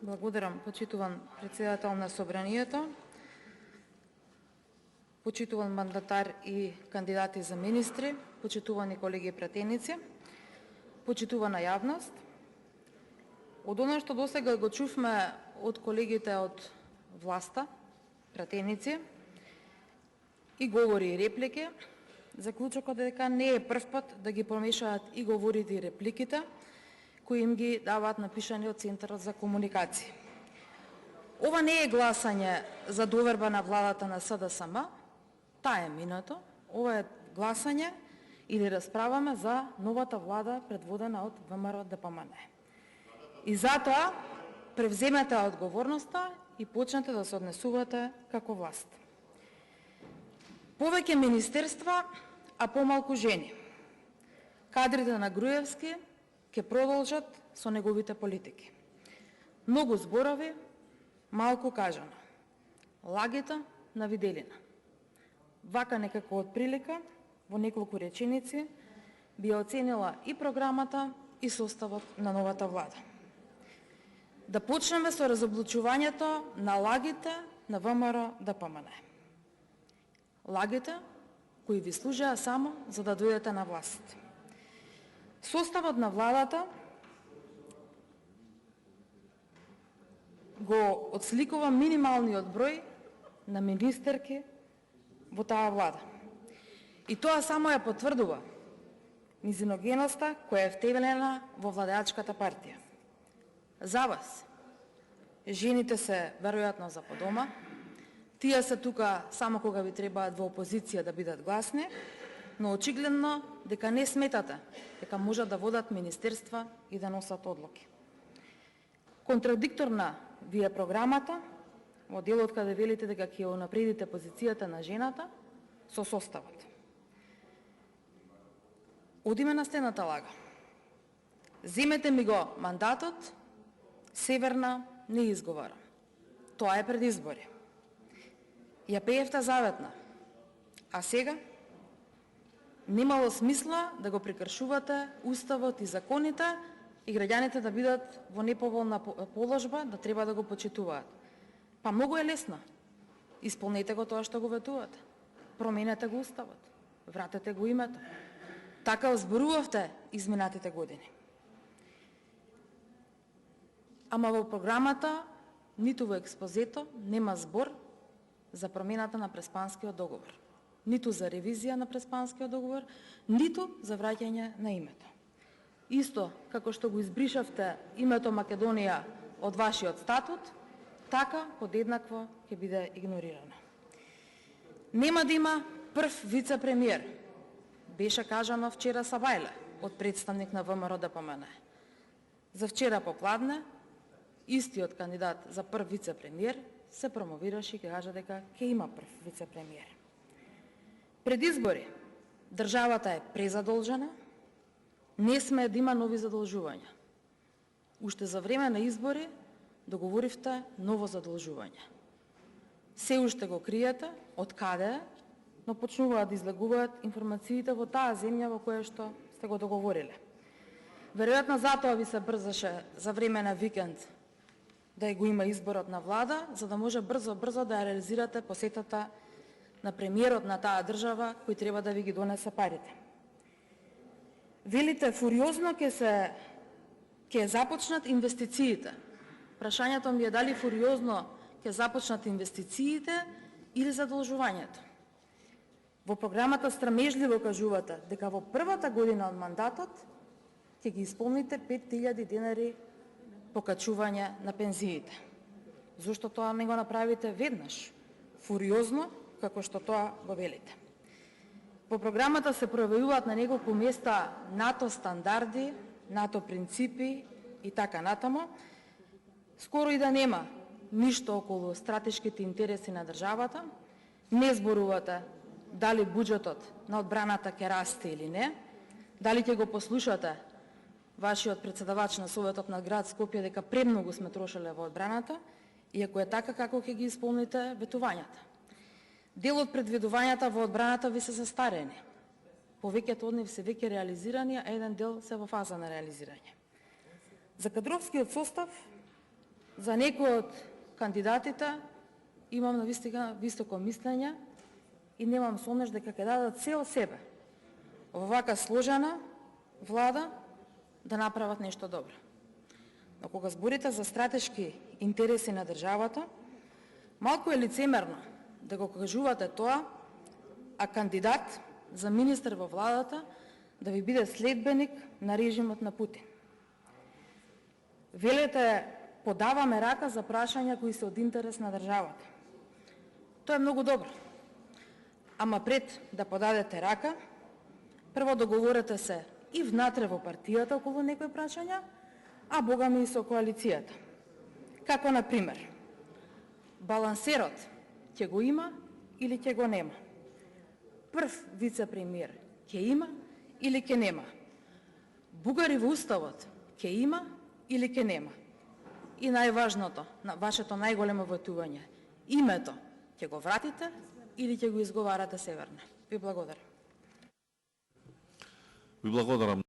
Благодарам, почитуван председател на Собранието, почитуван мандатар и кандидати за министри, почитувани колеги пратеници, почитувана јавност. Од оно што досега го чувме од колегите од власта, пратеници, и говори и реплики, заклучокот е дека не е прв пат да ги помешаат и говорите и репликите, кои им ги даваат напишани од Центарот за комуникација. Ова не е гласање за доверба на владата на СДСМ, таа е минато. Ова е гласање или расправаме за новата влада предводена од ВМРО-ДПМН. И затоа превземете одговорноста и почнете да се однесувате како власт. Повеќе министерства, а помалку жени. Кадрите на Груевски ќе продолжат со неговите политики. Многу зборови, малку кажано. Лагите на виделина. Вака некако од прилика, во неколку реченици, би ја оценила и програмата и составот на новата влада. Да почнеме со разоблучувањето на лагите на ВМРО-ДПМН. Лагите кои ви служеа само за да дојдете на власт. Составот на владата го отсликува минималниот број на министерки во таа влада. И тоа само ја потврдува низиногеноста која е втевелена во владеачката партија. За вас, жените се веројатно за подома, тие се тука само кога ви требаат во опозиција да бидат гласни, но очигледно дека не сметате дека можат да водат министерства и да носат одлуки. Контрадикторна ви е програмата во делот каде велите дека ќе унапредите позицијата на жената со составот. Одиме на следната лага. Земете ми го мандатот, Северна не изговара. Тоа е пред избори. Ја пеевте заветна, а сега немало смисла да го прекршувате уставот и законите и граѓаните да бидат во неповолна положба, да треба да го почитуваат. Па многу е лесно. Исполнете го тоа што го ветувате. Променете го уставот. Вратете го името. Така озборувавте изминатите години. Ама во програмата, ниту во експозето, нема збор за промената на Преспанскиот договор. Ниту за ревизија на Преспанскиот договор, ниту за враќање на името. Исто како што го избришавте името Македонија од вашиот статут, така подеднакво ќе биде игнорирано. Нема да има прв вице-премиер, беше кажано вчера Сабајле од представник на ВМРО-ДПМН. За вчера попладне, истиот кандидат за прв вице-премиер се промовираше и кажа дека ќе има прв вице-премиер. Пред избори државата е презадолжена, не сме да има нови задолжувања. Уште за време на избори договоривте ново задолжување. Се уште го криете, од каде е, но почнуваат да излегуваат информациите во таа земја во која што сте го договориле. Веројатно затоа ви се брзаше за време на викенд да го има изборот на влада, за да може брзо да ја реализирате посетата на премиерот на таа држава кој треба да ви ги донесе парите. Велите фуриозно ќе започнат инвестициите. Прашањето ми е дали фуриозно ќе започнат инвестициите или задолжувањето. Во програмата страмежливо кажувате дека во првата година од мандатот ќе ги исполните 5000 денари покачување на пензиите. Зошто тоа не го направите веднаш, фуриозно, како што тоа го велите? Во програмата се проявуваат на неколку места НАТО стандарди, НАТО принципи и така натаму. Скоро и да нема ништо околу стратешките интереси на државата, не зборувате дали буџетот на одбраната ќе расте или не, дали ќе го послушате вашиот председавач на Советот на град Скопје дека премногу сме трошеле во одбраната, и ако е така, како ќе ги исполните ветувањата. Дел од предвидувањата во одбраната ви се застарени. Повеќето од нив се веќе реализирани, а еден дел се во фаза на реализирање. За кадровскиот состав За некои од кандидатите имам навистина високо мислење и немам сомнеш дека ќе дадат се од себе во вака сложена влада да направат нешто добро. Но кога зборите за стратешки интереси на државата, малку е лицемерно да го кажувате тоа, а кандидат за министер во владата да ви биде следбеник на режимот на Путин. Велете, подаваме рака за прашања кои се од интерес на државата. Тоа е многу добро. Ама пред да подадете рака, прво договорете се и внатре во партијата околу некои прашања, а богами и со коалицијата. Како, на пример, балансерот ќе го има или ќе го нема? Прв вице-премиер ќе има или ќе нема? Бугари во уставот ќе има или ќе нема? И најважното, на вашето најголемо ветување, името ќе го вратите или ќе го изговарате северно? Ви благодарам. Ви благодарам.